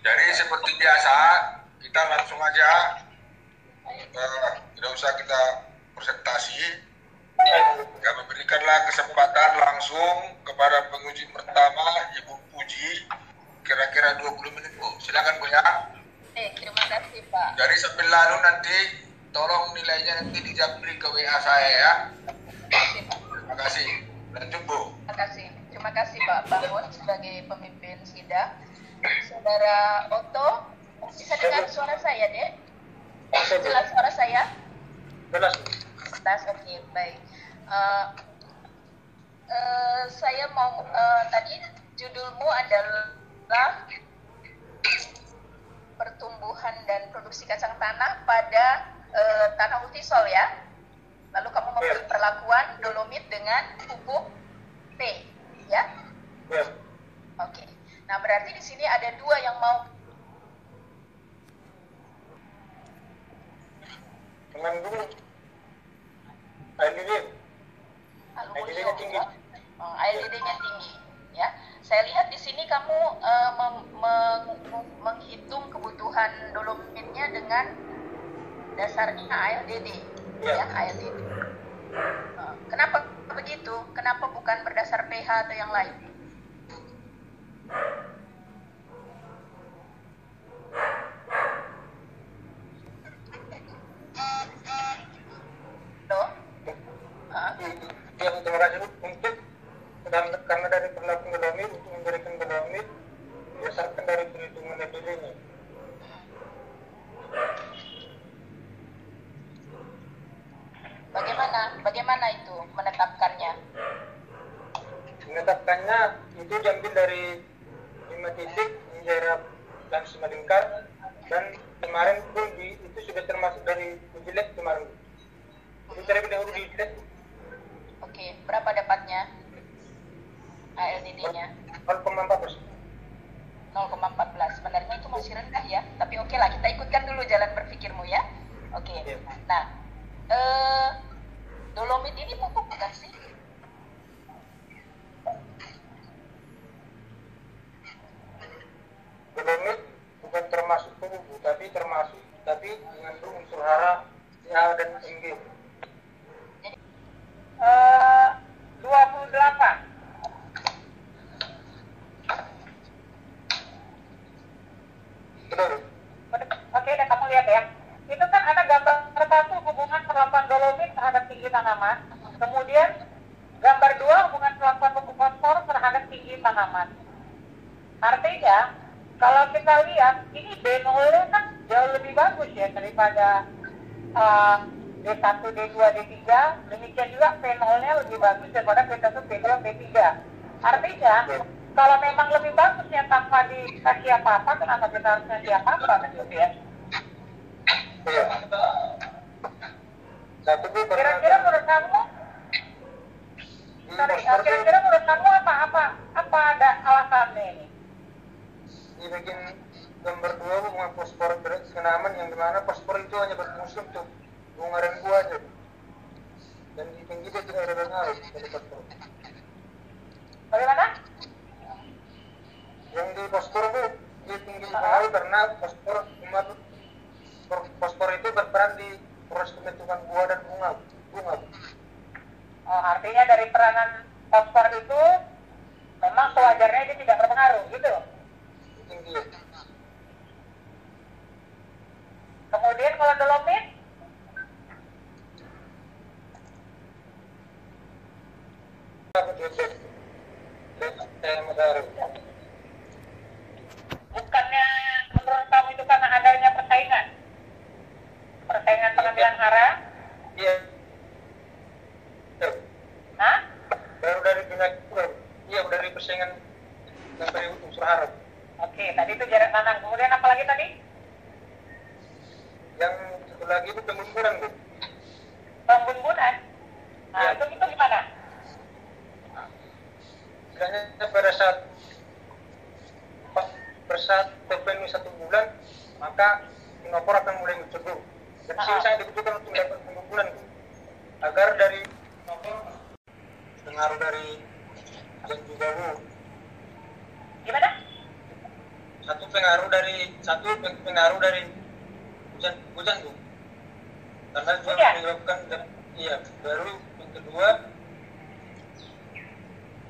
Jadi seperti biasa, kita langsung aja, tidak usah kita presentasi. Ya, memberikanlah kesempatan langsung kepada penguji pertama, Ibu Puji, kira-kira 20 menit, Bu. Silakan, Bu, ya. Terima kasih, Pak. Dari sampai lalu nanti, tolong nilainya nanti dijabri ke WA saya, ya. Terima kasih. Lanjut, Bu. Terima kasih, Pak Bangun sebagai pemimpin sidang. Saudara Otto, bisa dengar suara saya, Dek? Jelas suara saya? Jelas. Oke, baik. Saya mau tadi judulmu adalah pertumbuhan dan produksi kacang tanah pada tanah multisol, ya. Lalu kamu memberi perlakuan dolomit dengan pupuk P, ya? Ya. Oke. Nah, berarti di sini ada dua yang mau Dengan dulu ALDD. aluminium, tinggi. ALDD-nya tinggi, ya. Saya lihat di sini kamu menghitung kebutuhan dolomitnya dengan dasarnya ALDD, ya, ALDD. Kenapa begitu? Kenapa bukan berdasar pH atau yang lain? Loh? Yang terima kasih untuk karena dari perlakuan dolomit untuk memberikan dolomit berdasarkan dari perhitungan LDD-nya. Bagaimana itu menetapkannya? Menetapkannya itu diambil dari 5 titik daerah langsung melingkar, dan kemarin pun itu sudah termasuk dari uji lab kemarin. Itu terlebih dahulu di uji lab. Oke, berapa dapatnya ALDD-nya? 0,14. 0,14. Sebenarnya itu masih rendah, ya, tapi oke lah, kita ikutkan dulu jalan berpikirmu, ya. Oke. Nah, dolomit ini pupuk bukan sih? Dolomit bukan termasuk pupuk, tapi mengandung unsur hara, CA dan Mg. Jadi 28. Betul. Oke, dan kamu lihat, ya. Itu kan ada gambar satu hubungan perlakuan dolomit terhadap tinggi tanaman. Kemudian gambar 2 hubungan perlakuan pupuk fosfor terhadap tinggi tanaman. Artinya, kalau kita lihat, ini B0-nya kan jauh lebih bagus, ya, daripada D1, D2, D3. Demikian juga P0-nya lebih bagus daripada P1, P2, P3. Artinya, kalau memang lebih bagusnya tanpa dikasih apa-apa, kenapa kita harus ngasih apa-apa, gitu, ya? Iya. Satu Bu, Kira-kira menurut kamu, kira-kira menurut kamu apa ada alasannya ini? Di bagian gambar 2 bunga fosfor tanaman, yang dimana fosfor itu hanya berfungsi untuk bunga dan buah aja, dan di tinggi dia tidak ada pengaruh dari fosfor. Bagaimana? Yang di fosfor Bu, dia tinggi pengaruh karena fosfor itu berperan di proses pembentukan buah dan bunga. Oh, artinya dari peranan fosfor itu memang sewajarnya dia tidak berpengaruh, gitu. Tinggi. Kemudian kalau dolomit, bukannya menurut kamu itu karena adanya persaingan pengambilan hara? Iya. Hah? Baru dari dari persaingan dari unsur hara. Oke, tadi itu jarak tanam. Kemudian apa lagi tadi? Yang satu lagi itu pembumburan Bu. Pembumburan. Nah, Ya. itu gimana? Sebenarnya pada saat terpenuhi 1 bulan, maka inopor akan mulai muncul. Dan sini saya dibutuhkan untuk melakukan pembumburan Bu, agar dari inopor pengaruh dari dan juga Bu. Gimana? Satu pengaruh dari hujan Bu. Karena juga menyebabkan iya, baru yang kedua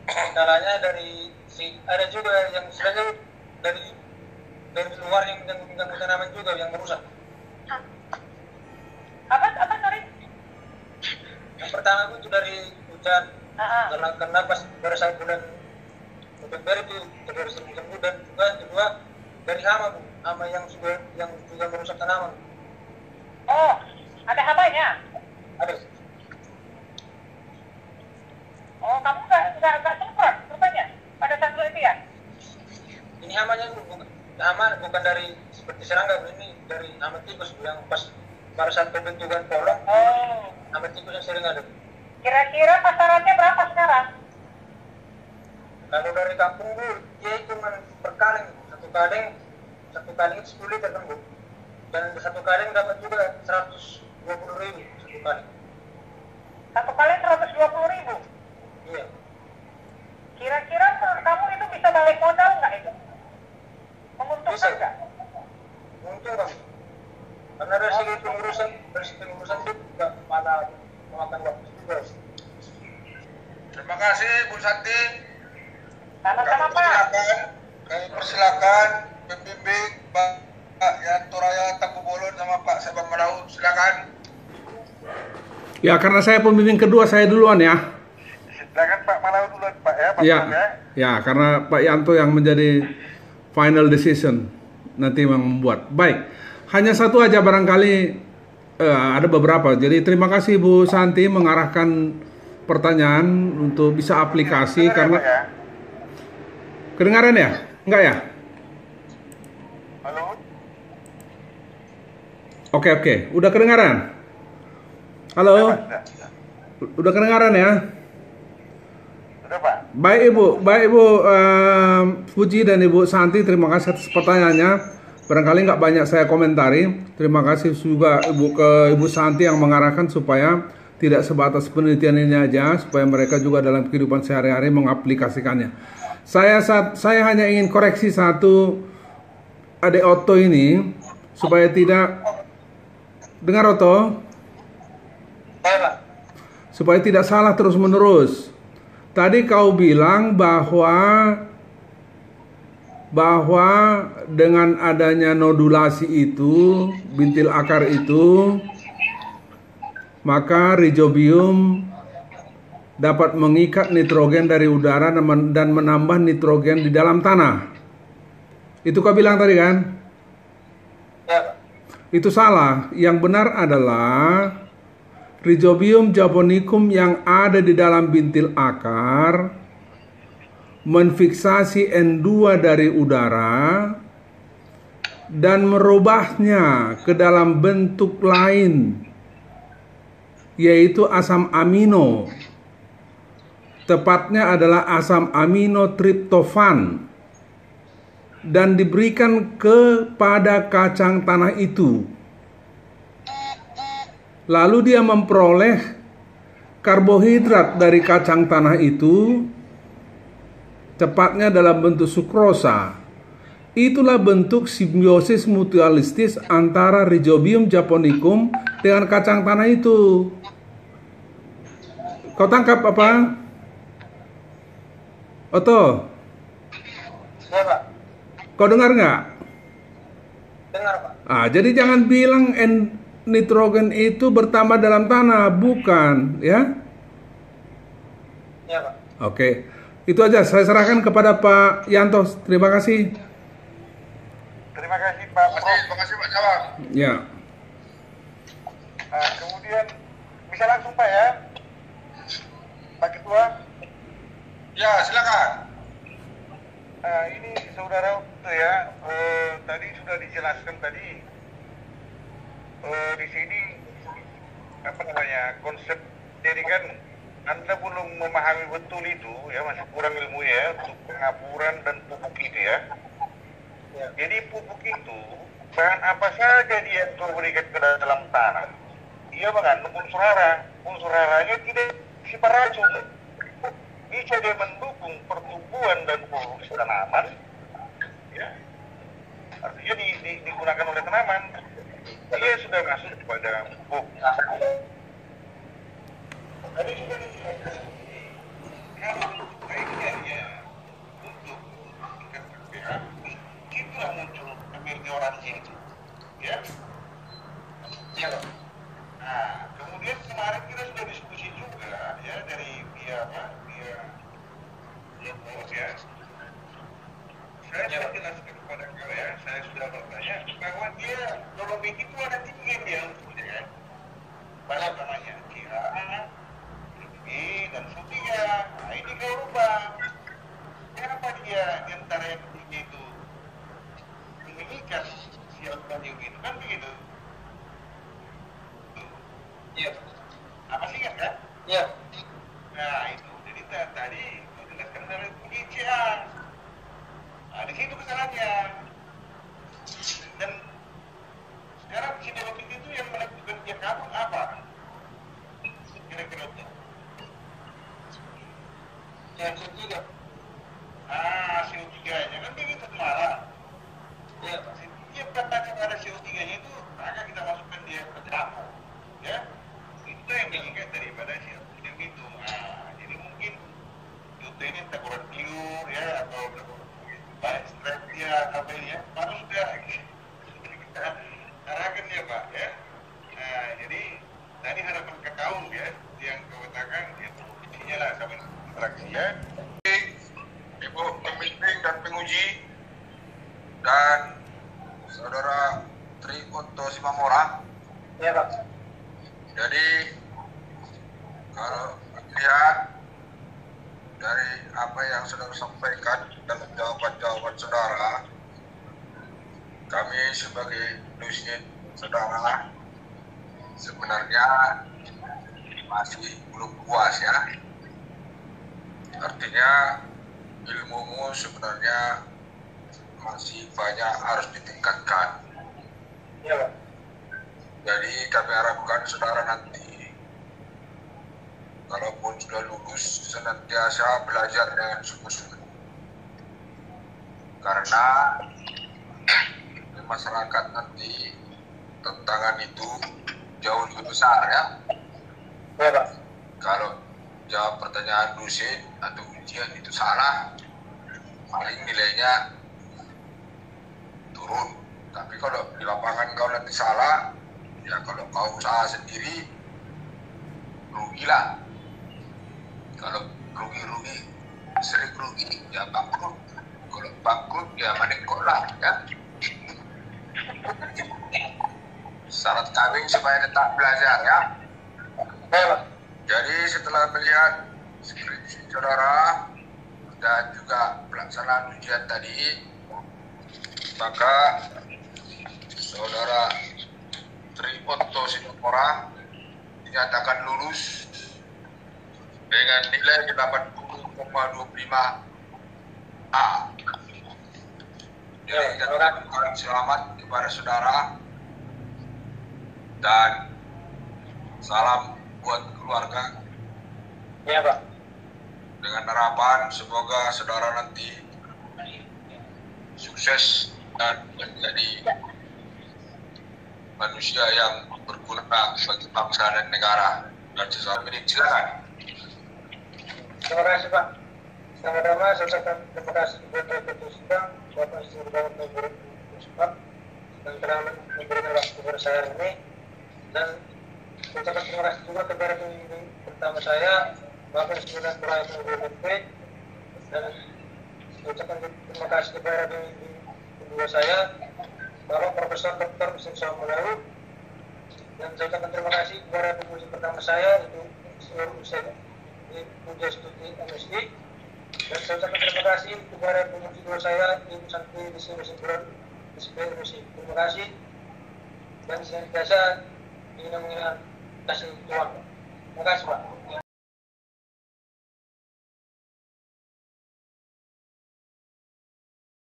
kendalanya dari ada juga yang istilahnya dari luar yang mengganggu tanaman juga yang merusak. Apa sorry? Yang pertama itu dari hujan. Karena pas pada saat bulan November itu terjadi musim hujan, dan juga kedua dari hama Bu, hama yang juga merusak tanaman. Oh, ada hamanya? Ada. Oh, kamu nggak semprot rupanya pada saat itu ya? Ini hamanya bukan dari seperti serangga, ini dari hama tikus yang pas pada saat pembentukan pola. Oh, Hama tikus yang sering ada. kira-kira pasarannya berapa sekarang? Kalau dari kampung Bu, dia cuma per kaleng, satu kaleng 10 liter kan Bu, dan satu kaleng dapat juga 120.000 satu kaleng. Satu kali 120.000. Iya. Kira-kira kamu itu bisa balik modal nggak itu? Menguntungkan Bisa. nggak? Untung Bang. Karena dari segi pengurusan itu nggak malah memakan waktu juga. Terima kasih Bu Santi. Sama-sama Pak. Kami persilakan pembimbing Pak Yanto Raya Tampu Bolon sama Pak Sabang Melaut, silakan. Ya, karena saya pembimbing kedua, saya duluan ya. Silakan Pak Malaut dulu Pak ya, Pak. Ya, ya, karena Pak Yanto yang menjadi final decision nanti membuat. Baik, hanya satu aja barangkali, ada beberapa. Jadi terima kasih Bu Santi mengarahkan pertanyaan untuk bisa aplikasi karena ya? kedengaran ya? Enggak ya? Halo? Oke, udah kedengaran? Halo? Udah kedengaran ya? Sudah Pak. Baik Ibu Puji dan Ibu Santi, terima kasih atas pertanyaannya. Barangkali nggak banyak saya komentari. Terima kasih juga Ibu Santi yang mengarahkan supaya tidak sebatas penelitian ini aja, supaya mereka juga dalam kehidupan sehari-hari mengaplikasikannya. Saya hanya ingin koreksi satu, Adek Otto ini, supaya tidak dengar Otto, supaya tidak salah terus-menerus. Tadi kau bilang bahwa dengan adanya nodulasi itu, bintil akar itu, maka rhizobium dapat mengikat nitrogen dari udara dan menambah nitrogen di dalam tanah. Itu kau bilang tadi kan? Ya. Itu salah. Yang benar adalah Rhizobium japonicum yang ada di dalam bintil akar menfiksasi N2 dari udara dan merubahnya ke dalam bentuk lain, yaitu asam amino. Tepatnya adalah asam amino triptofan, dan diberikan kepada kacang tanah itu. Lalu dia memperoleh karbohidrat dari kacang tanah itu, tepatnya dalam bentuk sukrosa. Itulah bentuk simbiosis mutualistis antara Rhizobium japonicum dengan kacang tanah itu. Kau tangkap apa? Otto? Ya Pak. Kau dengar nggak? Dengar Pak. Jadi jangan bilang nitrogen itu bertambah dalam tanah, bukan, ya? Ya Pak. Oke, itu aja. Saya serahkan kepada Pak Yanto. Terima kasih. Terima kasih Pak. Terima kasih Pak Sabang. Ya. Kemudian bisa langsung Pak ya, Pak Ketua. Ya, silakan. Ini saudara ya, tadi sudah dijelaskan tadi. Di sini apa namanya konsep, jadi kan Anda belum memahami betul itu ya, masih kurang ilmu ya untuk pengapuran dan pupuk itu ya. Jadi pupuk itu bahan apa saja dia yang berikan ke dalam tanah, dia mengandung unsur hara. Unsur haranya tidak sifat racun, bisa dia mendukung pertumbuhan dan produksi tanaman ya, artinya digunakan oleh tanaman. Dia sudah masuk kepada pupuk. Tadi juga dijelaskan kalau baiknya untuk pH itulah muncul melioransi itu, ya. Nah, kemudian kemarin kita sudah diskusi juga, ya, dari pihak ya. Saya sudah jelaskan kepada kalian, saya sudah bertanya bahwa dia dolomit itu ada 3 dia untuknya, kan? Banyak namanya kira, dan Sutiga. Nah, ini kau rubah. Kenapa dia di antara yang ketiga itu memilihkan siapapun itu, kan begitu? Iya. Apa sih kan? Iya. Nah itu, jadi tadi aku jelaskan dari PCA. Nah di situ kesalahannya. Dan sekarang si dolomit itu yang menentukan dia kabur apa? Kira-kira itu. Yang CO3. CO3-nya kan begitu kemarin. Ya, setiap katakan ada CO3-nya itu, maka kita masukkan dia ke dapur. Ya, itu yang mengikat daripada CO2 itu. Nah, jadi mungkin CO2 ini tak kurang tiur, ya, atau banyak stres dia, apa ini ya, baru sudah kita arahkan ya Pak, ya. Nah, jadi tadi harapan kakao ya, yang kau katakan, ya, isinya lah sama interaksi ya. Ibu pembimbing dan penguji dan saudara Tri Otto Simamora. Ya Pak. Jadi kalau lihat dari apa yang saudara sampaikan dalam jawaban-jawaban saudara, kami sebagai dosen saudara sebenarnya masih belum puas ya. Artinya ilmumu sebenarnya masih banyak harus ditingkatkan. Iya Pak. Jadi kami harapkan saudara nanti kalaupun sudah lulus senantiasa belajar dengan sungguh-sungguh. Karena di masyarakat nanti tantangan itu jauh lebih besar ya. Iya Pak. Kalau jawab pertanyaan dosen atau ujian itu salah, paling nilainya turun. Tapi kalau di lapangan kau nanti salah, ya kalau kau usaha sendiri, rugilah. Kalau rugi, sering rugi, ya bangkrut. Kalau bangkrut, ya menengok lah, ya. Syarat kami supaya tetap belajar, ya. Jadi setelah melihat skripsi saudara dan juga pelaksanaan ujian tadi, maka saudara Tri Otto Simamora dinyatakan lulus dengan nilai 80,25A. Jadi kita ucapkan selamat kepada saudara dan salam buat keluarga. Iya Pak. Dengan harapan semoga saudara nanti sukses dan menjadi manusia yang berguna bagi bangsa dan negara dan sesama ini. Silakan. Terima kasih Pak. Sama-sama saya ucapkan terima kasih kepada Ketua Sidang, Bapak Sri Bawang Guru Musbab, dan telah memberikan waktu kepada saya ini. Dan saya ucapkan terima kasih juga kepada pembimbing pertama saya, Bapak Sri Bawang Guru Musbab, dan saya ucapkan terima kasih kepada pembimbing kedua saya, Bapak Profesor Dr. Mesin Soamulalu, dan saya ucapkan terima kasih kepada penguji pertama saya, itu seluruh usia di Puja Studi MSI, dan saya ucapkan terima kasih kepada penguji kedua saya, Ibu Santi di Simpuran MSI. Terima kasih, dan senantiasa ingin kasih tuan. Terima kasih Pak.